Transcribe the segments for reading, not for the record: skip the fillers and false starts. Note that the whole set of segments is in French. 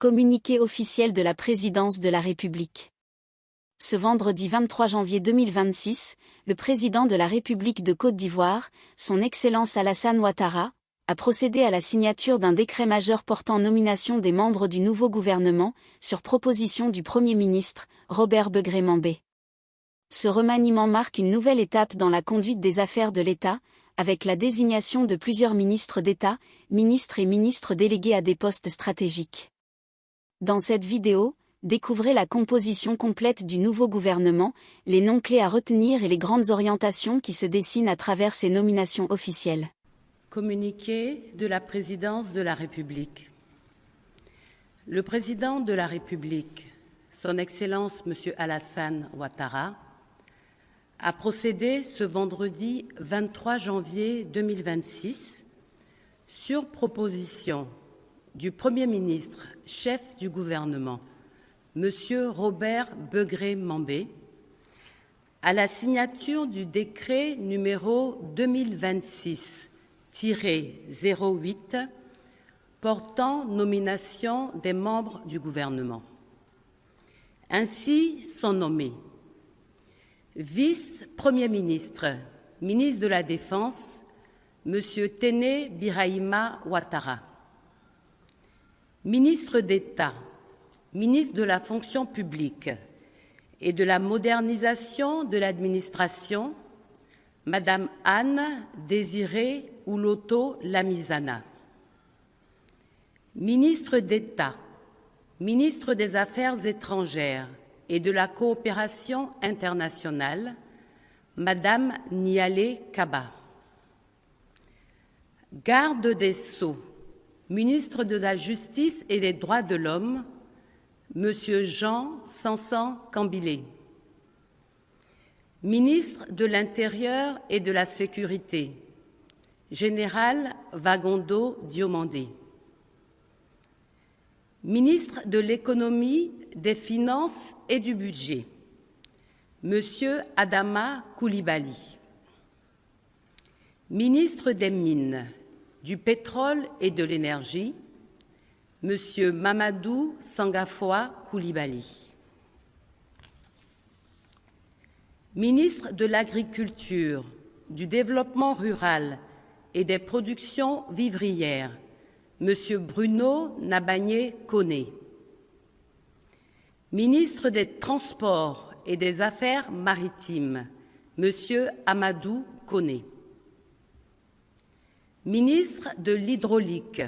Communiqué officiel de la présidence de la République. Ce vendredi 23 janvier 2026, le président de la République de Côte d'Ivoire, son Excellence Alassane Ouattara, a procédé à la signature d'un décret majeur portant nomination des membres du nouveau gouvernement, sur proposition du Premier ministre, Robert Begré-Mambé. Ce remaniement marque une nouvelle étape dans la conduite des affaires de l'État, avec la désignation de plusieurs ministres d'État, ministres et ministres délégués à des postes stratégiques. Dans cette vidéo, découvrez la composition complète du nouveau gouvernement, les noms clés à retenir et les grandes orientations qui se dessinent à travers ces nominations officielles. Communiqué de la présidence de la République. Le président de la République, son Excellence M. Alassane Ouattara, a procédé ce vendredi 23 janvier 2026, sur proposition du Premier ministre, chef du gouvernement, M. Robert Begré-Mambé, à la signature du décret numéro 2026-08 portant nomination des membres du gouvernement. Ainsi sont nommés vice-premier ministre, ministre de la Défense, M. Téné Birahima Ouattara, ministre d'État, ministre de la fonction publique et de la modernisation de l'administration, Madame Anne Désirée Ouloto Lamizana, ministre d'État, ministre des Affaires étrangères et de la coopération internationale, Madame Nialé Kaba, garde des Sceaux, ministre de la Justice et des Droits de l'Homme, Monsieur Jean Sansan Cambilé, ministre de l'Intérieur et de la Sécurité, Général Vagondo Diomandé, ministre de l'Économie, des Finances et du Budget, Monsieur Adama Coulibaly, ministre des Mines, du Pétrole et de l'Énergie, Monsieur Mamadou Sangafoa Coulibaly, ministre de l'Agriculture, du Développement rural et des productions vivrières, Monsieur Bruno Nabagné Koné, ministre des Transports et des Affaires maritimes, Monsieur Amadou Koné, ministre de l'Hydraulique,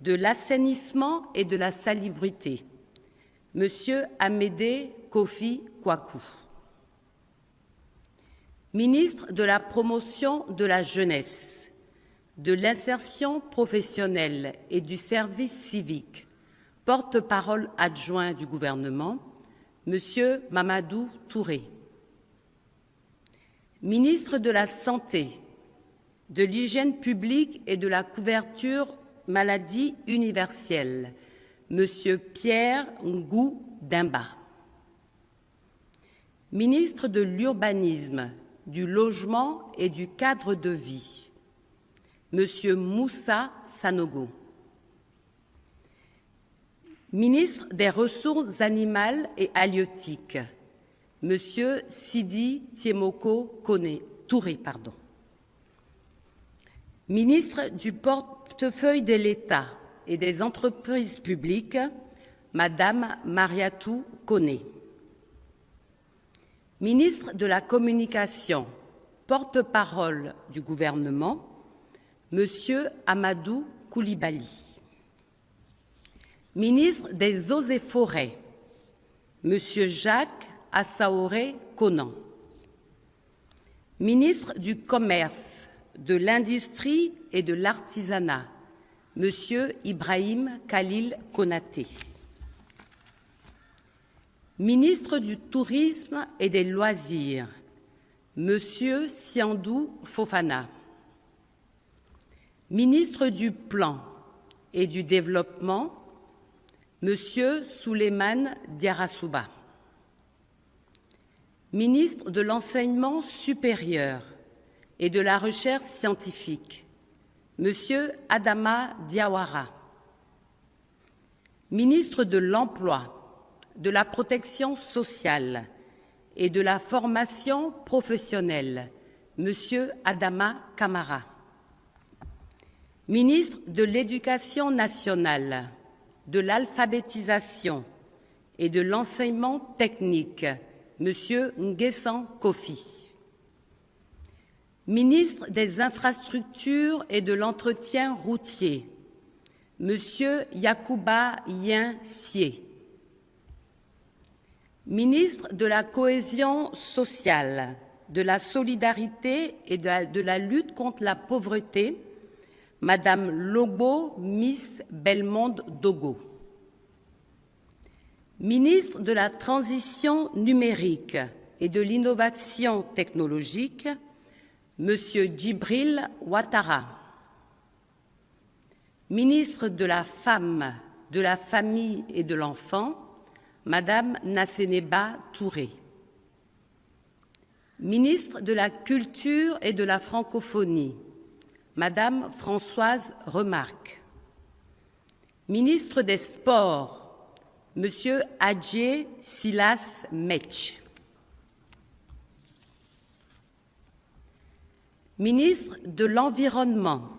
de l'Assainissement et de la Salubrité, Monsieur Amédée Kofi Kwaku, ministre de la Promotion de la Jeunesse, de l'Insertion professionnelle et du Service civique, porte-parole adjoint du gouvernement, Monsieur Mamadou Touré, ministre de la Santé, de l'Hygiène publique et de la couverture maladie universelle, Monsieur Pierre Ngou Dimba, ministre de l'Urbanisme, du Logement et du Cadre de vie, Monsieur Moussa Sanogo, ministre des Ressources animales et halieutiques, Monsieur Sidi Tiemoko Touré, ministre du portefeuille de l'État et des entreprises publiques, Madame Mariatou Koné, ministre de la Communication, porte-parole du gouvernement, Monsieur Amadou Coulibaly, ministre des Eaux et Forêts, Monsieur Jacques Assaoré Conan, ministre du Commerce, de l'Industrie et de l'Artisanat, Monsieur Ibrahim Khalil Konaté, ministre du Tourisme et des Loisirs, Monsieur Siandou Fofana, ministre du Plan et du Développement, Monsieur Souleymane Diarrassouba, ministre de l'Enseignement supérieur et de la Recherche scientifique, Monsieur Adama Diawara, Ministre de l'Emploi, de la Protection sociale et de la formation professionnelle, Monsieur Adama Camara. Ministre de l'Éducation nationale, de l'alphabétisation et de l'enseignement technique, Monsieur Nguessan Kofi. Ministre des Infrastructures et de l'Entretien routier, Monsieur Yacouba Yen Sié. Ministre de la Cohésion sociale, de la solidarité et de la lutte contre la pauvreté, Madame Lobo Miss Belmonde Dogo. Ministre de la Transition numérique et de l'Innovation technologique, Monsieur Djibril Ouattara. Ministre de la Femme, de la Famille et de l'Enfant, Madame Nasseneba Touré. Ministre de la Culture et de la Francophonie, Madame Françoise Remarque. Ministre des Sports, Monsieur Adjé Silas Metch. Ministre de l'Environnement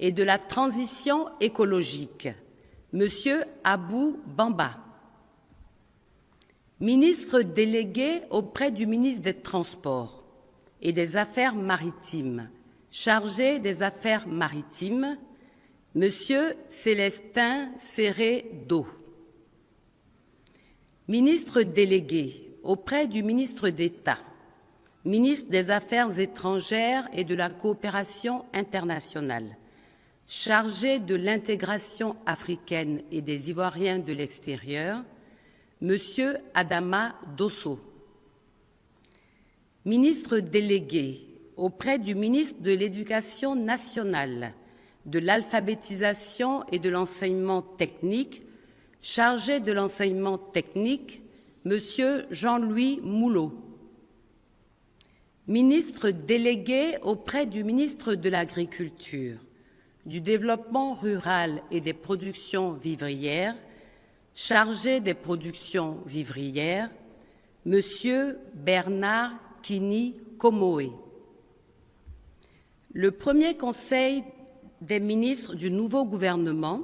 et de la Transition écologique, Monsieur Abou Bamba. Ministre délégué auprès du ministre des Transports et des Affaires maritimes, chargé des Affaires maritimes, Monsieur Célestin Serré-Do. Ministre délégué auprès du ministre d'État, ministre des Affaires étrangères et de la coopération internationale, chargé de l'intégration africaine et des Ivoiriens de l'extérieur, Monsieur Adama Dosso. Ministre délégué auprès du ministre de l'Éducation nationale, de l'alphabétisation et de l'enseignement technique, chargé de l'enseignement technique, Monsieur Jean-Louis Moulot. Ministre délégué auprès du ministre de l'Agriculture, du Développement rural et des productions vivrières, chargé des productions vivrières, Monsieur Bernard Kini Komoé. Le premier Conseil des ministres du nouveau gouvernement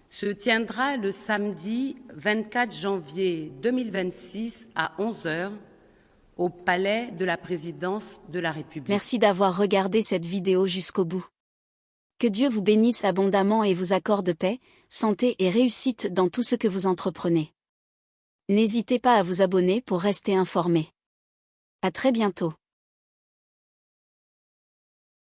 se tiendra le samedi 24 janvier 2026 à 11 h au Palais de la Présidence de la République. Merci d'avoir regardé cette vidéo jusqu'au bout. Que Dieu vous bénisse abondamment et vous accorde paix, santé et réussite dans tout ce que vous entreprenez. N'hésitez pas à vous abonner pour rester informé. À très bientôt.